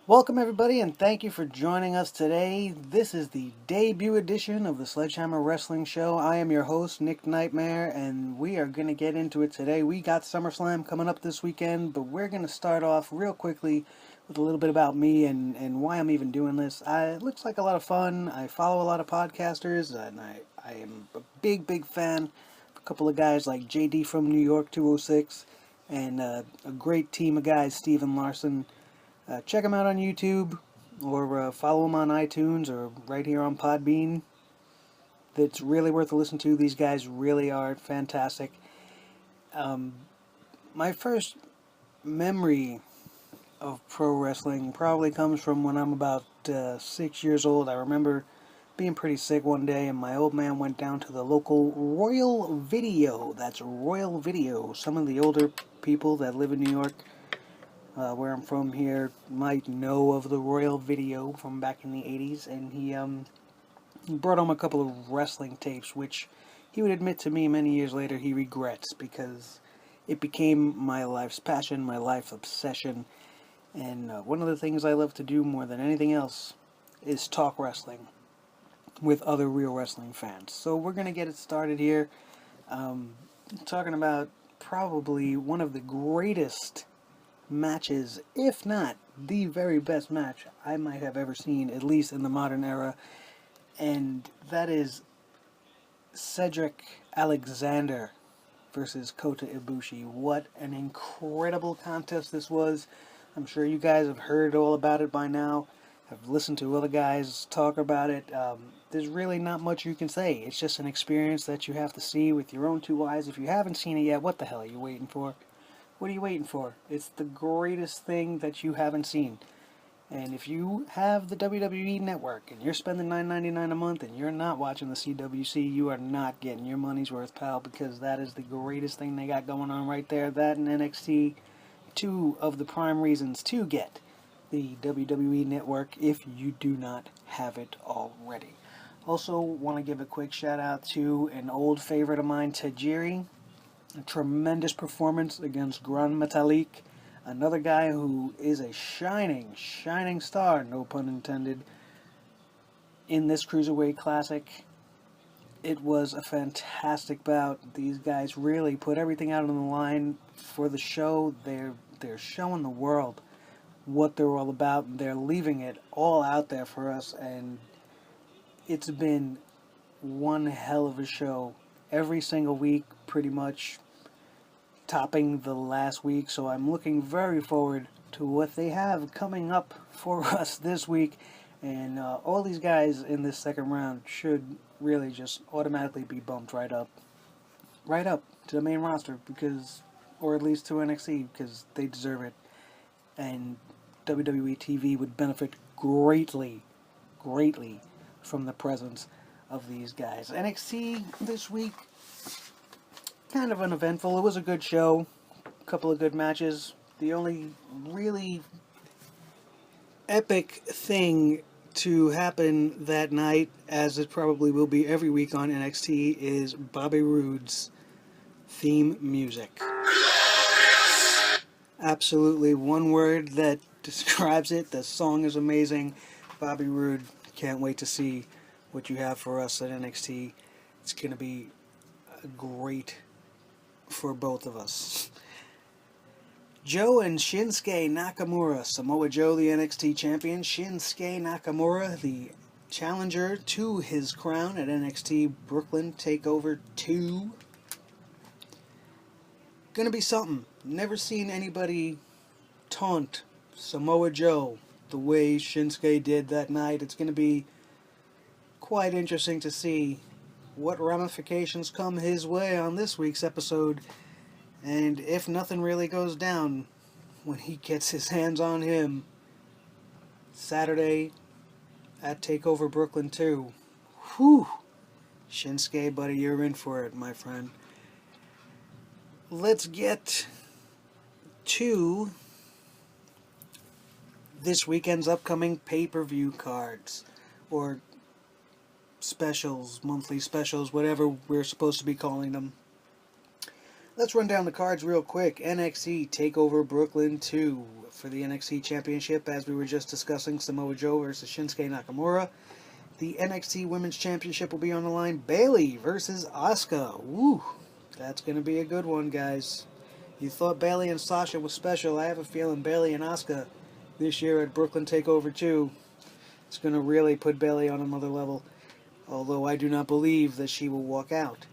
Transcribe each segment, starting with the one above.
Welcome, everybody, and thank you for joining us today. This is the debut edition of the SledgeHammer Wrestling Show. I am your host, Nick Nightmare, and we are going to get into it today. We got SummerSlam coming up this weekend, but we're going to start off real quickly with a little bit about me and why I'm even doing this. It looks like a lot of fun. I follow a lot of podcasters, and I am a big fan of a couple of guys like JD from New York 206 and a great team of guys, Steven Larson. Check them out on YouTube or follow them on iTunes or right here on Podbean. It's really worth a listen to. These guys really are fantastic. My first memory of pro wrestling probably comes from when I'm about 6 years old. I remember being pretty sick one day, and my old man went down to the local Royal Video. That's Royal Video. Some of the older people that live in New York, where I'm from here, might know of the Royal Video from back in the 80s, and he brought home a couple of wrestling tapes, which he would admit to me many years later he regrets, because it became my life's passion, my life's obsession, and one of the things I love to do more than anything else is talk wrestling with other real wrestling fans. So we're going to get it started here, talking about probably one of the greatest matches, if not the very best match I might have ever seen, at least in the modern era, and that is Cedric Alexander versus Kota Ibushi. What an incredible contest this was. I'm sure you guys have heard all about it by now, have listened to other guys talk about it. There's really not much you can say. It's just an experience that you have to see with your own two eyes. If you haven't seen it yet, what the hell are you waiting for? What are you waiting for? It's the greatest thing that you haven't seen. And if you have the WWE Network and you're spending $9.99 a month and you're not watching the CWC, you are not getting your money's worth, pal, because that is the greatest thing they got going on right there. That and NXT, two of the prime reasons to get the WWE Network if you do not have it already. Also, want to give a quick shout out to an old favorite of mine, Tajiri. A tremendous performance against Gran Metalik, another guy who is a shining star, no pun intended, in this Cruiserweight Classic. It was a fantastic bout. These guys really put everything out on the line for the show. They're showing the world what they're all about. They're leaving it all out there for us, and it's been one hell of a show. Every single week, pretty much, topping the last week, so I'm looking very forward to what they have coming up for us this week, and all these guys in this second round should really just automatically be bumped right up to the main roster, because, or at least to NXT, because they deserve it, and WWE TV would benefit greatly from the presence of these guys. NXT this week, kind of uneventful. It was a good show, a couple of good matches. The only really epic thing to happen that night, as it probably will be every week on NXT, is Bobby Roode's theme music. Absolutely one word that describes it. The song is amazing. Bobby Roode, can't wait to see what you have for us at NXT. It's going to be great for both of us. Joe and Shinsuke Nakamura. Samoa Joe, the NXT champion. Shinsuke Nakamura, the challenger to his crown at NXT Brooklyn Takeover 2. Gonna be something. Never seen anybody taunt Samoa Joe the way Shinsuke did that night. It's gonna be quite interesting to see what ramifications come his way on this week's episode, and if nothing really goes down when he gets his hands on him Saturday at TakeOver Brooklyn 2. Whew! Shinsuke, buddy, you're in for it, my friend. Let's get to this weekend's upcoming pay-per-view cards, or specials, monthly specials, whatever we're supposed to be calling them. Let's run down the cards real quick. NXT TakeOver Brooklyn 2 for the NXT Championship, as we were just discussing, Samoa Joe versus Shinsuke Nakamura. The NXT Women's Championship will be on the line. Bayley versus Asuka. Woo, that's going to be a good one, guys. You thought Bayley and Sasha was special. I have a feeling Bayley and Asuka this year at Brooklyn TakeOver 2 is going to really put Bayley on another level. Although I do not believe that she will walk out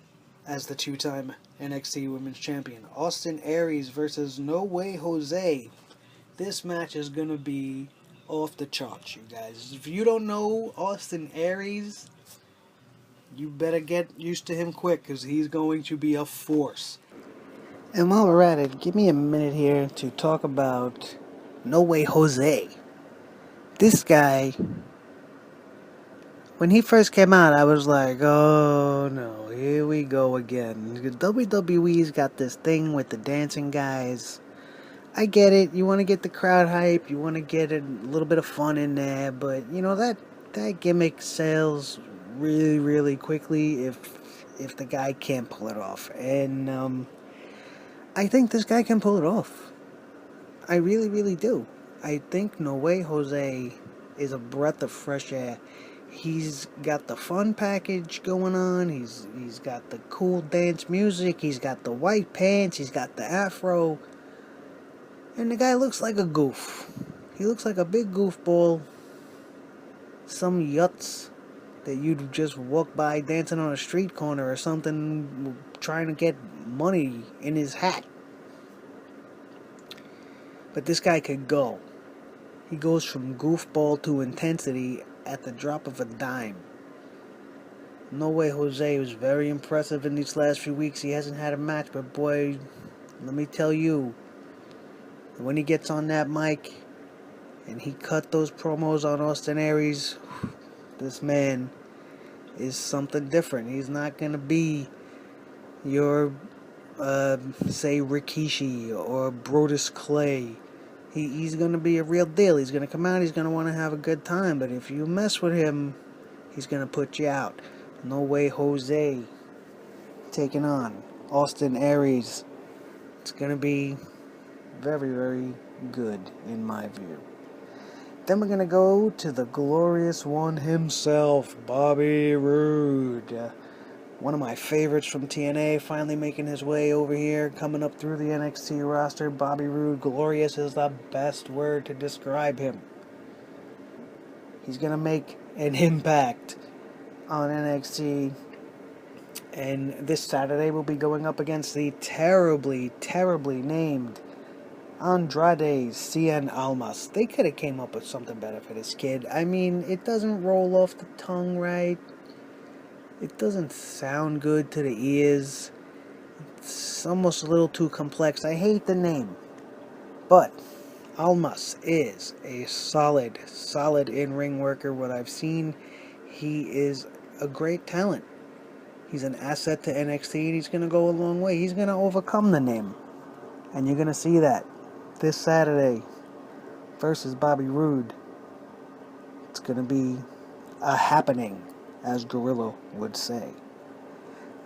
as the two-time NXT Women's Champion. Austin Aries versus No Way Jose. This match is going to be off the charts, you guys. If you don't know Austin Aries, you better get used to him quick, because he's going to be a force. And while we're at it, give me a minute here to talk about No Way Jose. This guy, when he first came out, I was like, oh no, here we go again. WWE's got this thing with the dancing guys. I get it. You want to get the crowd hype. You want to get a little bit of fun in there. But, you know, that gimmick sells really, really quickly if the guy can't pull it off. And I think this guy can pull it off. I really, really do. I think No Way Jose is a breath of fresh air. He's got the fun package going on. He's got the cool dance music. He's got the white pants. He's got the afro. And the guy looks like a goof. He looks like a big goofball. Some yutz that you'd just walk by dancing on a street corner or something, trying to get money in his hat. But this guy could go. He goes from goofball to intensity at the drop of a dime. No Way Jose was very impressive in these last few weeks. He hasn't had a match, but boy, let me tell you, when he gets on that mic and he cut those promos on Austin Aries, this man is something different. He's not going to be your, say, Rikishi or Brodus Clay. He's going to be a real deal. He's going to come out, he's going to want to have a good time. But if you mess with him, he's going to put you out. No Way Jose taking on Austin Aries. It's going to be very, very good in my view. Then we're going to go to the glorious one himself, Bobby Roode. One of my favorites from TNA, finally making his way over here, coming up through the NXT roster. Bobby Roode, glorious is the best word to describe him. He's going to make an impact on NXT. And this Saturday we'll be going up against the terribly, terribly named Andrade Cien Almas. They could have came up with something better for this kid. I mean, it doesn't roll off the tongue right. It doesn't sound good to the ears. It's almost a little too complex. I hate the name. But Almas is a solid in-ring worker. What I've seen, he is a great talent. He's an asset to NXT, and he's going to go a long way. He's going to overcome the name. And you're going to see that this Saturday versus Bobby Roode. It's going to be a happening, as Gorilla would say.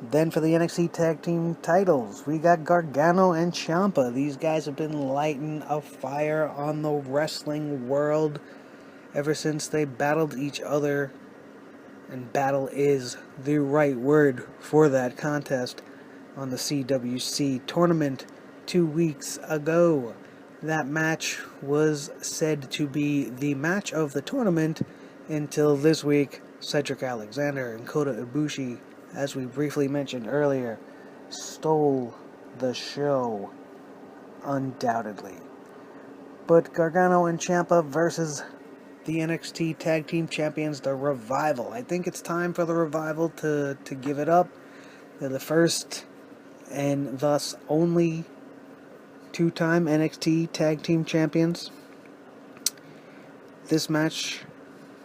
Then for the NXT Tag Team titles, we got Gargano and Ciampa. These guys have been lighting a fire on the wrestling world ever since they battled each other. And battle is the right word for that contest on the CWC tournament 2 weeks ago. That match was said to be the match of the tournament until this week. Cedric Alexander and Kota Ibushi, as we briefly mentioned earlier, stole the show, undoubtedly. But Gargano and Ciampa versus the NXT Tag Team Champions, the Revival. I think it's time for the Revival to give it up. They're the first and thus only two-time NXT Tag Team Champions. This match,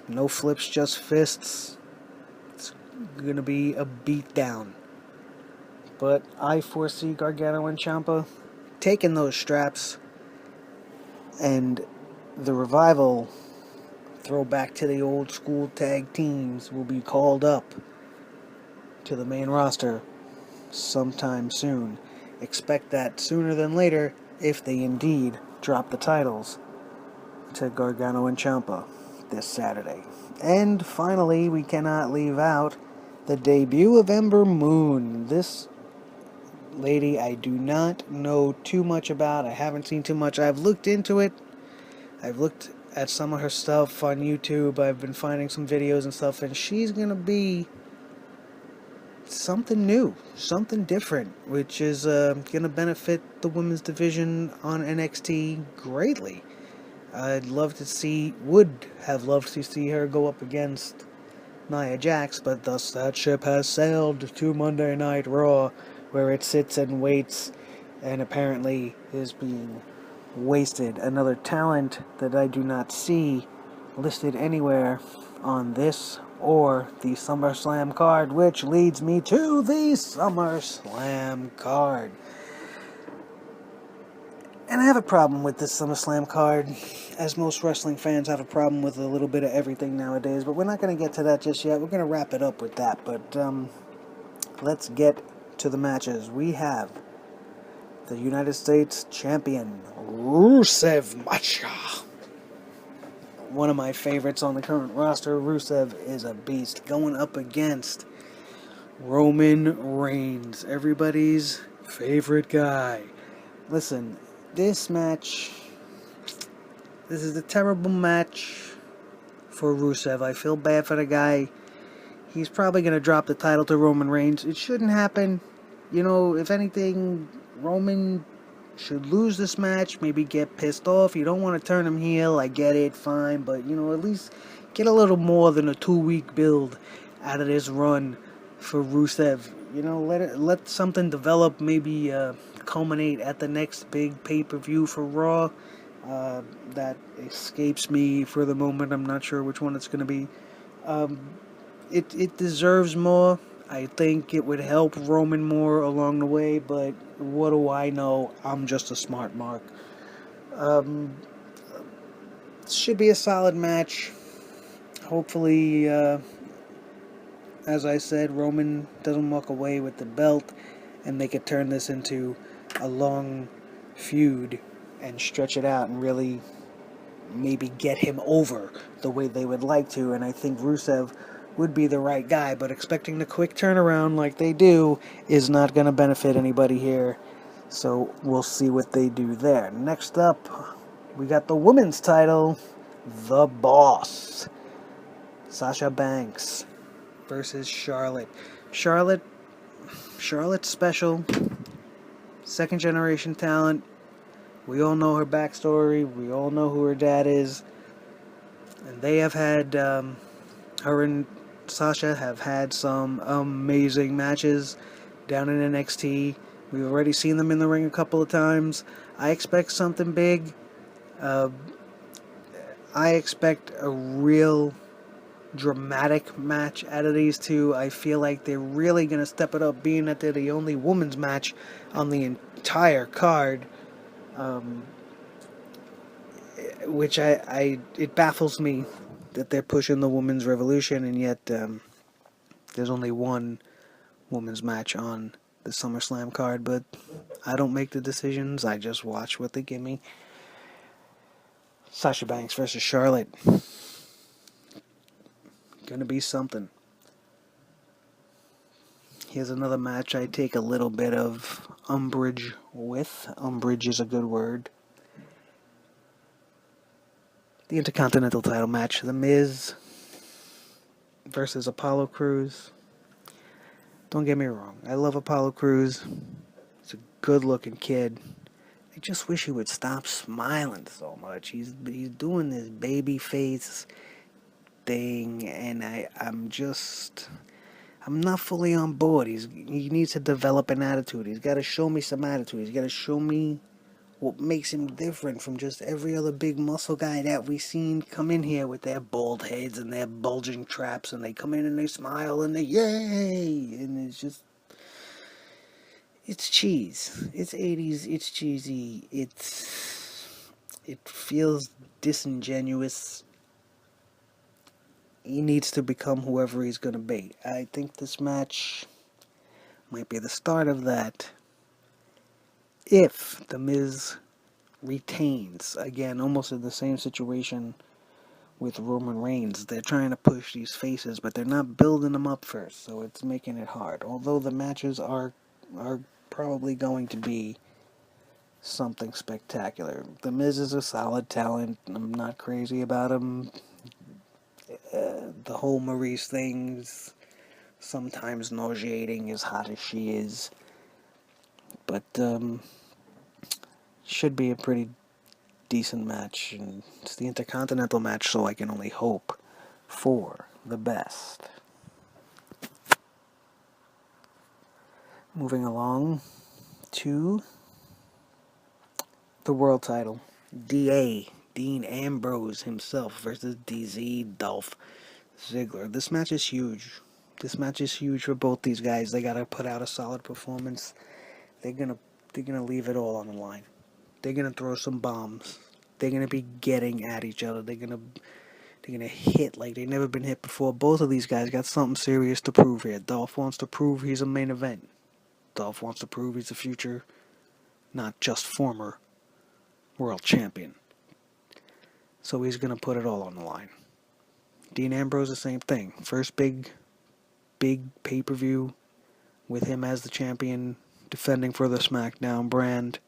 no flips, just fists. It's going to be a beatdown. But I foresee Gargano and Ciampa taking those straps, and the Revival, throwback to the old school tag teams, will be called up to the main roster sometime soon. expect that sooner than later if they indeed drop the titles to Gargano and Ciampa this Saturday. And finally, we cannot leave out the debut of Ember Moon. This lady I do not know too much about. I haven't seen too much. I've looked into it. I've looked at some of her stuff on YouTube. I've been finding some videos and stuff, and she's going to be something new, something different, which is going to benefit the women's division on NXT greatly. Would have loved to see her go up against Nia Jax, but thus that ship has sailed to Monday Night Raw, where it sits and waits, and apparently is being wasted. Another talent that I do not see listed anywhere on this or the SummerSlam card, which leads me to the SummerSlam card. And I have a problem with this SummerSlam card, as most wrestling fans have a problem with a little bit of everything nowadays, but we're not going to get to that just yet. We're going to wrap it up with that, but let's get to the matches. We have the United States Champion, Rusev Macha. One of my favorites on the current roster. Rusev is a beast, going up against Roman Reigns, everybody's favorite guy. Listen, this is a terrible match for Rusev. I feel bad for the guy. He's probably going to drop the title to Roman Reigns. It shouldn't happen. You know, if anything, Roman should lose this match, maybe get pissed off. You don't want to turn him heel, I get it, fine. But, you know, at least get a little more than a 2-week build out of this run for Rusev. You know, let something develop, maybe culminate at the next big pay-per-view for Raw. That escapes me for the moment. I'm not sure which one it's going to be. It deserves more. I think it would help Roman more along the way, but what do I know? I'm just a smart mark. Should be a solid match. Hopefully, as I said, Roman doesn't walk away with the belt, and they could turn this into a long feud and stretch it out and really maybe get him over the way they would like to. And I think Rusev would be the right guy, but expecting the quick turnaround like they do is not going to benefit anybody here. So we'll see what they do there. Next up, we got the women's title, The Boss, Sasha Banks versus Charlotte. Charlotte's special, second generation talent. We all know her backstory. We all know who her dad is. And they have had, her and Sasha have had some amazing matches down in NXT. We've already seen them in the ring a couple of times. I expect something big. I expect a real dramatic match out of these two. I feel like they're really going to step it up, being that they're the only women's match on the entire card. Which it baffles me that they're pushing the women's revolution, and yet there's only one women's match on the SummerSlam card. But I don't make the decisions. I just watch what they give me. Sasha Banks versus Charlotte. Gonna be something. Here's another match I take a little bit of umbrage with. Umbrage is a good word. The Intercontinental title match. The Miz versus Apollo Crews. Don't get me wrong. I love Apollo Crews. He's a good-looking kid. I just wish he would stop smiling so much. He's doing this baby face thing, and I'm not fully on board. He needs to develop an attitude. He's got to show me some attitude. He's got to show me what makes him different from just every other big muscle guy that we've seen come in here with their bald heads and their bulging traps, and they come in and they smile and they yay, and it's cheese. It's 80s, it's cheesy, it feels disingenuous. He needs to become whoever he's going to be. I think this match might be the start of that. if The Miz retains, again, almost in the same situation with Roman Reigns. They're trying to push these faces, but they're not building them up first, so it's making it hard. Although the matches are probably going to be something spectacular. The Miz is a solid talent. I'm not crazy about him. The whole Maurice thing's sometimes nauseating, as hot as she is. But should be a pretty decent match. And it's the Intercontinental match, so I can only hope for the best. Moving along to the world title. DA, Dean Ambrose himself versus DZ Dolph Ziggler. This match is huge. This match is huge for both these guys. They gotta put out a solid performance. They're gonna leave it all on the line. They're gonna throw some bombs. They're gonna be getting at each other. They're gonna hit like they've never been hit before. Both of these guys got something serious to prove here. Dolph wants to prove he's a main event. Dolph wants to prove he's a future, not just former, world champion. So he's going to put it all on the line. Dean Ambrose, the same thing. First big pay-per-view with him as the champion, defending for the SmackDown brand.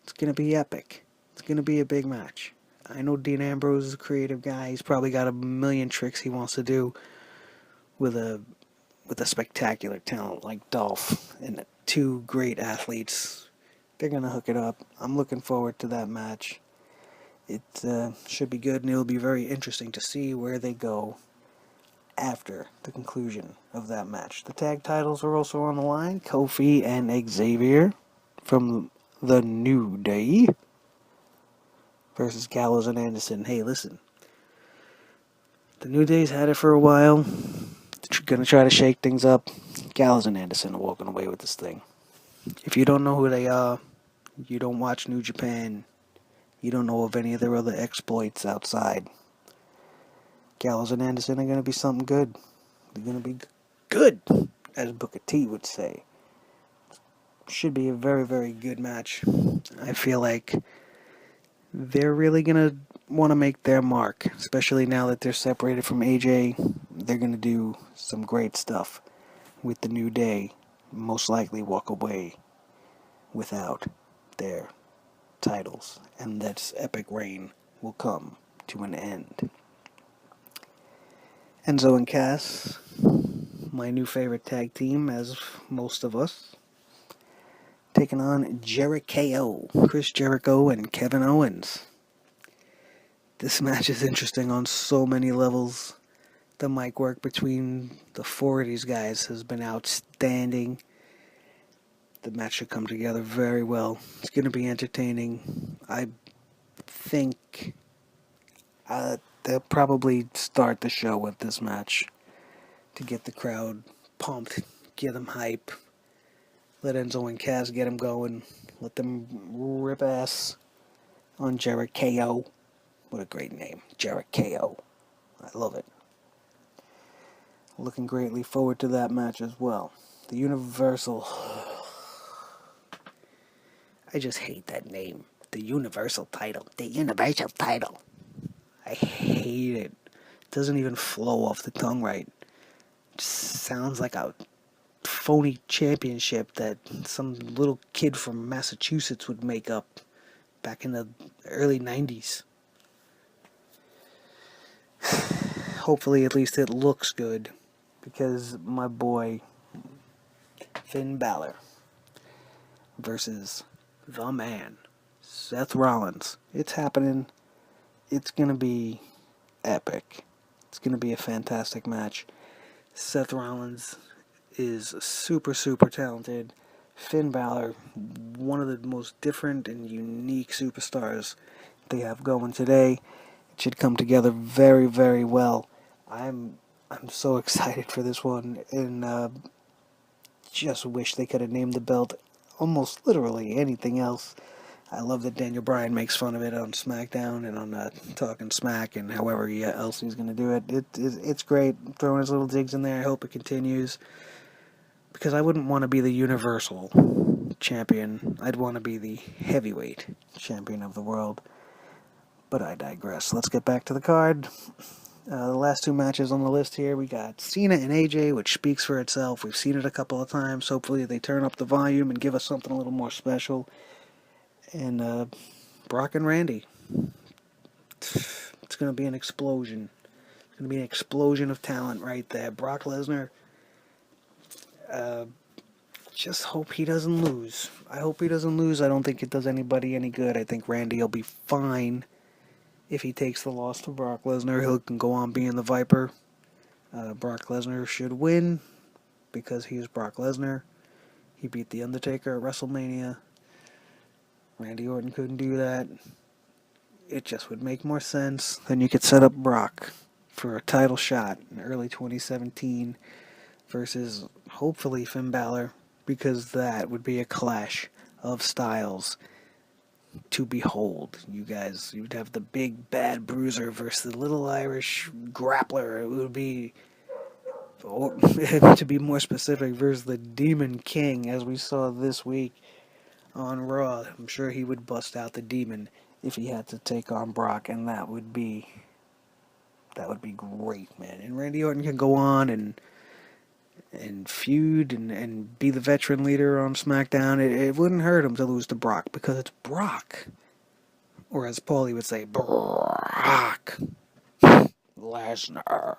It's going to be epic. It's going to be a big match. I know Dean Ambrose is a creative guy. He's probably got a million tricks he wants to do with a spectacular talent like Dolph and two great athletes. They're going to hook it up. I'm looking forward to that match. It should be good, and it'll be very interesting to see where they go after the conclusion of that match. The tag titles are also on the line. Kofi and Xavier from the New Day versus Gallows and Anderson. Hey, listen. The New Day's had it for a while. They're going to try to shake things up. Gallows and Anderson are walking away with this thing. If you don't know who they are, you don't watch New Japan, you don't know of any of their other exploits outside, Gallows and Anderson are going to be something good. They're going to be good, as Booker T would say. Should be a very, very good match. I feel like they're really going to want to make their mark, especially now that they're separated from AJ. They're going to do some great stuff with the New Day. Most likely walk away without their titles, and this epic reign will come to an end. Enzo and Cass, my new favorite tag team, as most of us, taking on Jericho, Chris Jericho and Kevin Owens. This match is interesting on so many levels. The mic work between the four of these guys has been outstanding. The match should come together very well. It's going to be entertaining. I think they'll probably start the show with this match to get the crowd pumped, get them hype, let Enzo and Cass get them going, let them rip ass on Jericho. What a great name, Jericho. I love it. Looking greatly forward to that match as well. The Universal... I just hate that name. The Universal title. The Universal title. I hate it. It doesn't even flow off the tongue right. It just sounds like a phony championship that some little kid from Massachusetts would make up back in the early 90s. Hopefully at least it looks good, because my boy Finn Balor versus the man Seth Rollins. It's happening. It's going to be epic. It's going to be a fantastic match. Seth Rollins is super, super talented. Finn Balor, one of the most different and unique superstars they have going today. It should come together very, very well. I'm so excited for this one, and just wish they could have named the belt almost literally anything else. I love that Daniel Bryan makes fun of it on SmackDown and on Talking Smack and however else he's going to do it. It's great, throwing his little digs in there. I hope it continues, because I wouldn't want to be the Universal world champion. I'd want to be the heavyweight champion of the world. But I digress. Let's get back to the card. The last two matches on the list here, we got Cena and AJ, which speaks for itself. We've seen it a couple of times. Hopefully they turn up the volume and give us something a little more special. And Brock and Randy. It's going to be an explosion. It's going to be an explosion of talent right there. Brock Lesnar, just hope he doesn't lose. I hope he doesn't lose. I don't think it does anybody any good. I think Randy will be fine. If he takes the loss to Brock Lesnar, he can go on being the Viper. Brock Lesnar should win because he is Brock Lesnar. He beat The Undertaker at WrestleMania. Randy Orton couldn't do that. It just would make more sense. Then you could set up Brock for a title shot in early 2017 versus hopefully Finn Balor, because that would be a clash of styles to behold. You guys, you'd have the big bad bruiser versus the little Irish grappler. It would be, to be more specific, versus the Demon King, as we saw this week on Raw. I'm sure he would bust out the demon if he had to take on Brock, and that would be great, man. And Randy Orton can go on and feud and be the veteran leader on SmackDown. It wouldn't hurt him to lose to Brock, because it's Brock. Or as Paulie would say, Brock Lesnar.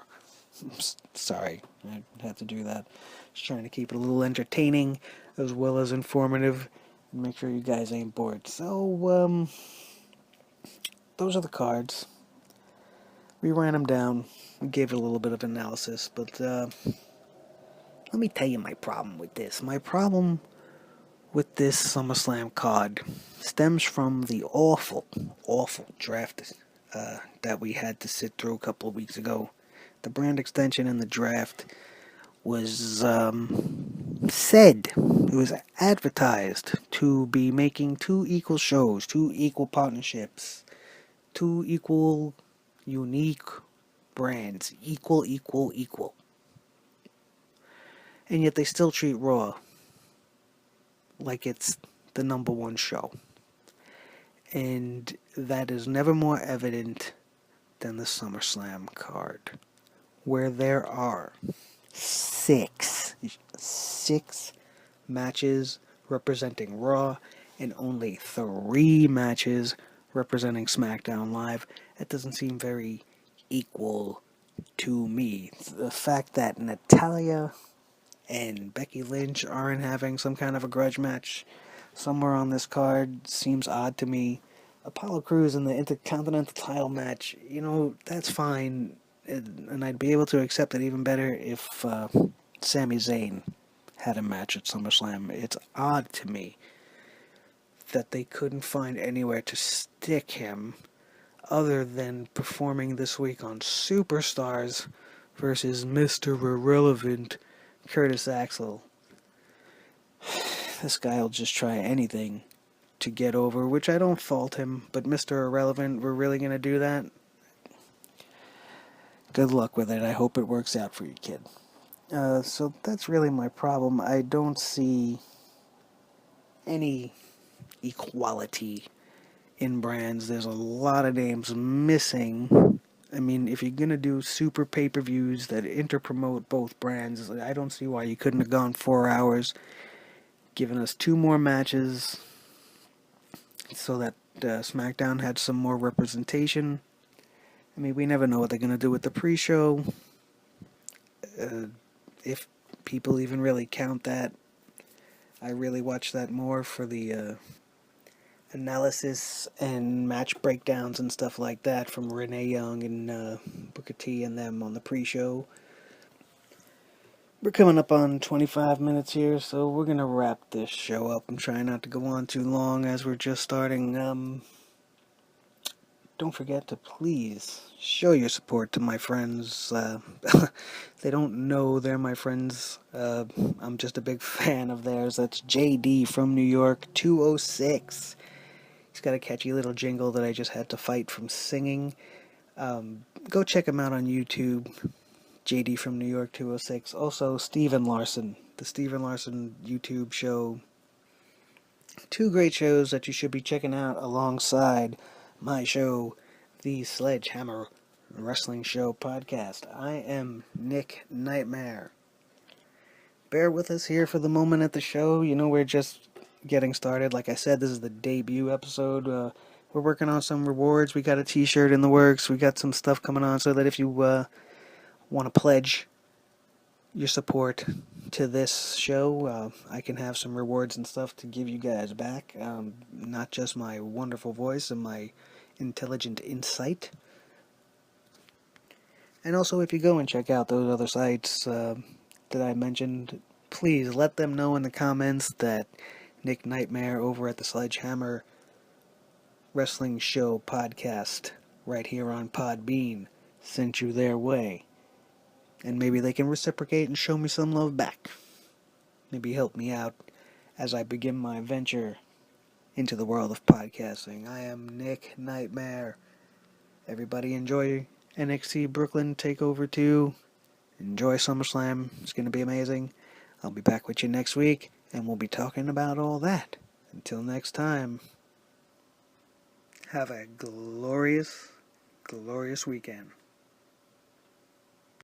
Sorry, I had to do that. Just trying to keep it a little entertaining as well as informative. And make sure you guys ain't bored. So, those are the cards. We ran them down. We gave it a little bit of analysis, but let me tell you my problem with this. My problem with this SummerSlam card stems from the awful draft that we had to sit through a couple of weeks ago. The brand extension in the draft was it was advertised to be making two equal shows, two equal partnerships, two equal unique brands, equal. And yet they still treat Raw like it's the number one show. And that is never more evident than the SummerSlam card, where there are six matches representing Raw and only 3 matches representing SmackDown Live. That doesn't seem very equal to me. The fact that Natalya and Becky Lynch aren't having some kind of a grudge match somewhere on this card seems odd to me. Apollo Crews in the Intercontinental title match, that's fine, and I'd be able to accept it even better if Sami Zayn had a match at SummerSlam. It's odd to me that they couldn't find anywhere to stick him other than performing this week on Superstars versus Mr. Irrelevant Curtis Axel. This guy will just try anything to get over, which I don't fault him, but Mr. Irrelevant, we're really going to do that? Good luck with it. I hope it works out for you, kid. So that's really my problem. I don't see any equality in brands. There's a lot of names missing. I mean, if you're going to do super pay-per-views that interpromote both brands, I don't see why you couldn't have gone 4 hours, given us 2 more matches so that SmackDown had some more representation. I mean, we never know what they're going to do with the pre-show. If people even really count that. I really watch that more for the analysis and match breakdowns and stuff like that from Renee Young and Booker T and them on the pre-show. We're coming up on 25 minutes here, so we're going to wrap this show up. I'm trying not to go on too long as we're just starting. Don't forget to please show your support to my friends. They don't know they're my friends. I'm just a big fan of theirs. That's JD from New York 206. He's got a catchy little jingle that I just had to fight from singing. Go check him out on YouTube. JD from New York 206. Also, Steven Larson. The Steven Larson YouTube show. Two great shows that you should be checking out alongside my show, the SledgeHammer Wrestling Show Podcast. I am Nick Nightmare. Bear with us here for the moment at the show. We're just getting started. Like I said, this is the debut episode. We're working on some rewards. We got a t-shirt in the works. We got some stuff coming on so that if you want to pledge your support to this show, I can have some rewards and stuff to give you guys back. Not just my wonderful voice and my intelligent insight. And also, if you go and check out those other sites that I mentioned, please let them know in the comments that Nick Nightmare over at the SledgeHammer Wrestling Show Podcast right here on Podbean sent you their way. And maybe they can reciprocate and show me some love back. Maybe help me out as I begin my venture into the world of podcasting. I am Nick Nightmare. Everybody enjoy NXT Brooklyn Takeover 2. Enjoy SummerSlam. It's going to be amazing. I'll be back with you next week, and we'll be talking about all that. Until next time, have a glorious, glorious weekend.